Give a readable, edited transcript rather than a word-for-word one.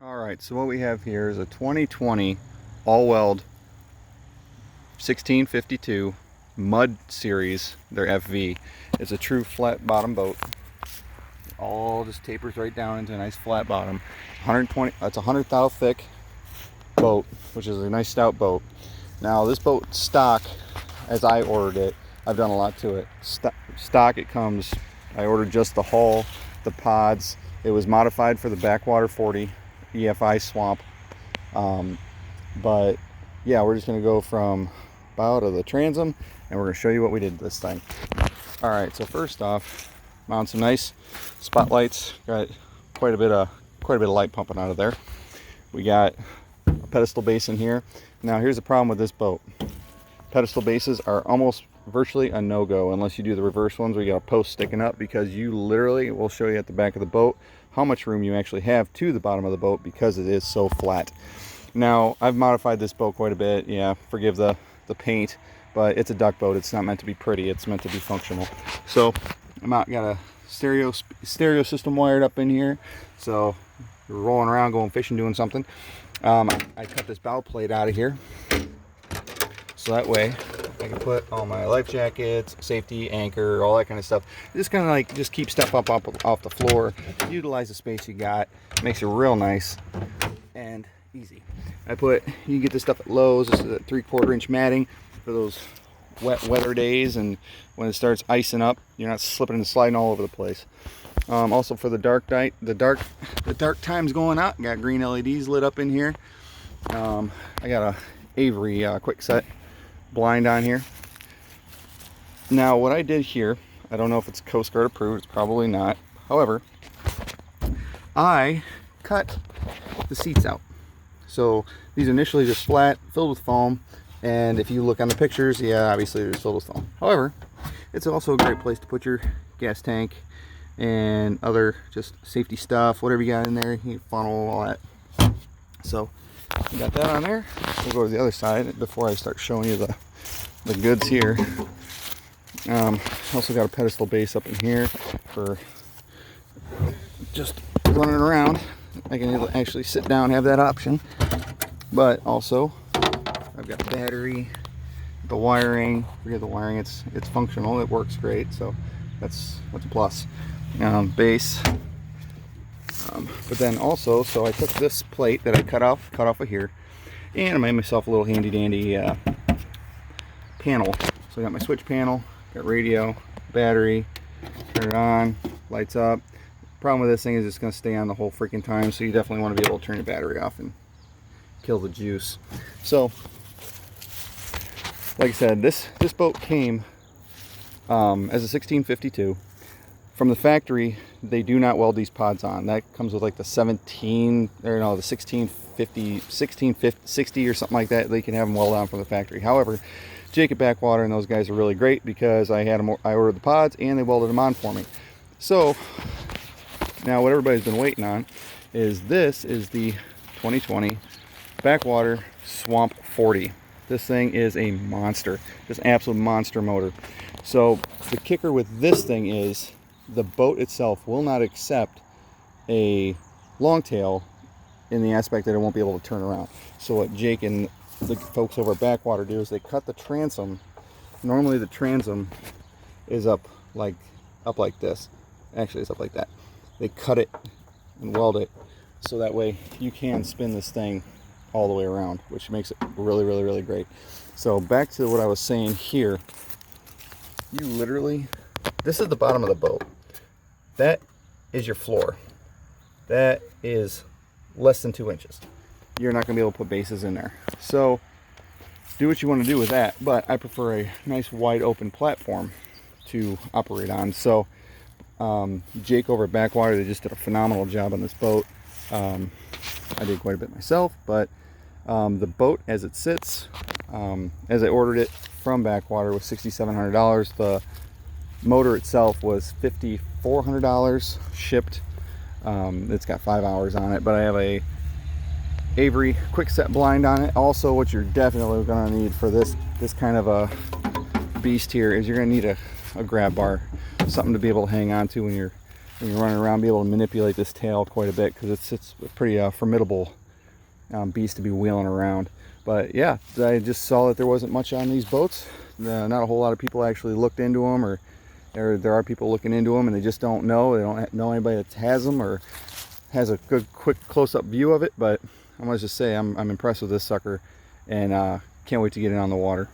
Alright, so what we have here is a 2020 Alweld 1652 Mud-Series, their FV. It's a true flat bottom boat. All just tapers right down into a nice flat bottom. 120, that's a 100 thou thick boat, which is a nice stout boat. Now this boat stock, as I ordered it, I've done a lot to it. Stock, it comes, I ordered just the hull, the pods. It was modified for the Backwater 40 EFI swamp. But yeah, we're just gonna go from bow to the transom and we're gonna show you what we did this thing. All right, so first off, mount some nice spotlights. Got quite a bit of light pumping out of there. We got a pedestal base in here. Now here's the problem with this boat. Pedestal bases are almost virtually a no-go unless you do the reverse ones where you got a post sticking up, because you literally, we'll show you at the back of the boat how much room you actually have to the bottom of the boat because it is so flat. Now I've modified this boat quite a bit. Yeah, forgive the paint, but it's a duck boat. It's not meant to be pretty, it's meant to be functional. So got a stereo system wired up in here, so you're rolling around, going fishing, doing something. I cut this bow plate out of here so that way I can put all my life jackets, safety, anchor, all that kind of stuff. Just kind of like just keep stuff up off the floor, utilize the space you got. Makes it real nice and easy. You can get this stuff at Lowe's. This is a 3/4 inch matting for those wet weather days, and when it starts icing up, you're not slipping and sliding all over the place. Also for the dark night, the dark times going out, got green LEDs lit up in here. I got a Avery quick set blind on here. Now what I did here, I don't know if it's Coast Guard approved, it's probably not. However, I cut the seats out. So these are initially just flat, filled with foam, and if you look on the pictures, yeah, obviously they're filled with foam. However, it's also a great place to put your gas tank and other just safety stuff, whatever you got in there, you funnel, all that. So we got that on there. We'll go to the other side before I start showing you the goods here. Also got a pedestal base up in here for just running around. I can actually sit down, have that option. But also, I've got the battery, the wiring. Forget the wiring; it's functional. It works great, so that's a plus. Base. But then also, so I took this plate that I cut off of here, and I made myself a little handy dandy panel. So I got my switch panel, got radio, battery, turn it on, lights up. Problem with this thing is it's going to stay on the whole freaking time, so you definitely want to be able to turn your battery off and kill the juice. So like I said, this boat came as a 1652 from the factory. They do not weld these pods on. That comes with like the 1660 or something like that. They can have them welded on from the factory. However, Jake at Backwater and those guys are really great because I ordered the pods and they welded them on for me. So now what everybody's been waiting on is the 2020 Backwater Swamp 40. This thing is a monster, just absolute monster motor. So the kicker with this thing is the boat itself will not accept a longtail in the aspect that it won't be able to turn around. So what Jake and the folks over at Backwater do is they cut the transom. Normally the transom is up like this. Actually, it's up like that. They cut it and weld it so that way you can spin this thing all the way around, which makes it really, really, really great. So back to what I was saying here. You literally, this is the bottom of the boat. That is your floor. That is less than 2 inches. You're not going to be able to put bases in there. So do what you want to do with that, but I prefer a nice wide open platform to operate on. So Jake over at Backwater, they just did a phenomenal job on this boat. I did quite a bit myself, but the boat as it sits, as I ordered it from Backwater, was $6,700. The motor itself was $5,400 shipped. It's got 5 hours on it, but I have a Avery quick set blind on it. Also, what you're definitely going to need for this kind of a beast here is you're going to need a grab bar, something to be able to hang on to when you're when you're running around, be able to manipulate this tail quite a bit, because it's a pretty formidable beast to be wheeling around. But yeah, I just saw that there wasn't much on these boats. Not a whole lot of people actually looked into them, or there are people looking into them and they just don't know. They don't know anybody that has them or has a good quick close-up view of it. But I must just say I'm impressed with this sucker, and can't wait to get it on the water.